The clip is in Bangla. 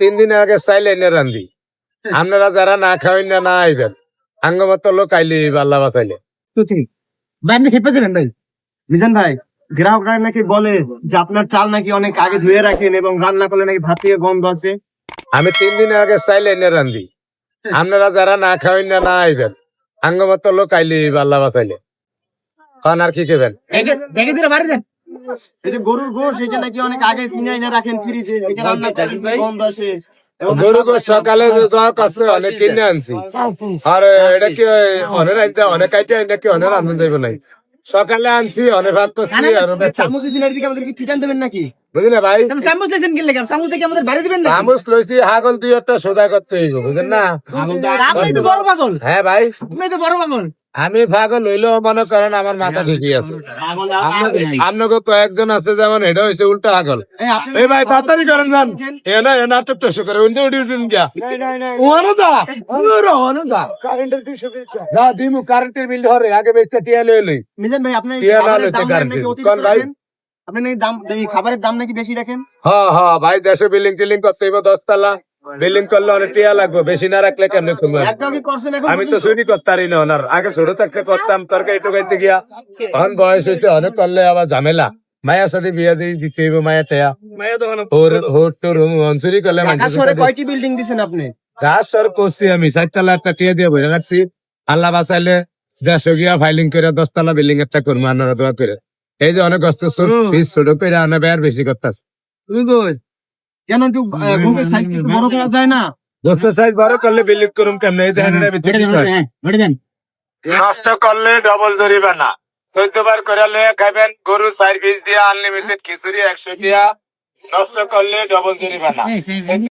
3 দিন আগে চাইলে এনে রান্ধি আপনারা যারা না খাওয়েন না আইবেন আঙ্গমত লোক আইলে আল্লাহ বাঁচাইলে ভাই আপনি খেপে যাবেন ভাই মিজান ভাই। গ্রাহকরা নাকি বলে যে আপনার চাল নাকি অনেক আগে ধুয়ে রাখেন এবং রান্না করলে নাকি ভাত থেকে গন্ধ আসে। আমি 3 দিন আগে চাইলে এনে রান্ধি আপনারা যারা না খাওয়েন না আইবেন আঙ্গমত লোক আইলে আল্লাহ বাঁচাইলে খান আর কি খেবেন। দেখে দিলে বাড়ি দেন। এই যে গরুর গোশ এটা নাকি অনেক আগে কিনে এনে রাখেন ফ্রিজে, এটা রান্না করলে গন্ধ আসে। গরু সকালে যাওয়া কাছে অনেক কিনে আনছি আর এটা কি অনেক আনতে অনেক আইতে এটা কি অনেক রান্ধন যাইব নাই সকালে আনছি অনেক ভাত করছি আর চামচ দিনের দিকে আমাদেরকে ফিটান দেবেন নাকি? বুঝলি না ভাই চামচ দিয়েছেন কিনলে কেন? চামচ থেকে আমাদের বাড়ি দিবেন না? চামচ লইছি হাগল দুই একটা সোদা করতে হইব বুঝলেন না। আপনি তো বড় পাগল। হ্যাঁ ভাই আপনি তো বড় পাগল। আমি পাগল হইলেও মনে করেন আমার মাথা ঠিকই আছে। আপনাকে কয়েকজন আছে যেমন এটা হয়েছে উল্টা পাগল। এই ভাই তাড়াতাড়ি করেন যান এনা এনা তো টসু করে উল্টে উল্টে উল্টে গিয়া ওনো দা ওনো দা কারেন্টের 200 দিচ্ছা যা দিমু কারেন্টের বিল ধরে আগে বেচতে টিয়া লই লই মিজান ভাই আপনি টিয়া না লইতে কারেন্ট কোন ভাই আপনি নাকি দাম এই খাবারের দাম নাকি বেশি রাখেন? হ্যাঁ হ্যাঁ ভাই দেশে বিল্ডিং টিলিং করতে হইব 10 তলা বিল্ডিং করলে অনেক টিয়া লাগবে বেশি না রাখলে কেন কমবে। একদম কি করছেন এখন? আমি তো চুরি করতারি না ওনার আগে ছোট থাকতে করতাম তরকারি টুকাইতে গিয়া এখন বয়স হয়েছে অনেক করলে আবার ঝামেলা মায়ের সাথে বিয়া দিয়ে দিতে হইব মায়া টেয়া হোর তোর চুরি করলে ঢাকা শহরে কয়টি বিল্ডিং দিছেন আপনি? গাছ সর করছি আমি 4 তলা একটা টিয়া দিয়ে বইরা রাখছি আল্লাহ বাঁচাইলে 150 গিয়া ফাইলিং করে 10 তলা বিল্ডিং একটা করবো আনারা দোয়া করে এই যে অনেক কষ্ট পিস ছোট করে আনা বেয়ার বেশি করতেছে তুমি কই কেন একটু গোছের সাইজ একটু বড় করা যায় না? গোস্তের সাইজ বড় করলে বিল্ডিং করুম কেমন এই দেখেন এটা ভিতরে কি করে নষ্ট করলে ডবল জরিমানা 14 বার করে লয়ে খাবেন গরু 4 পিস দিয়া আনলিমিটেড খিচুড়ি 100 দিয়া নষ্ট করলে ডবল জরিমানা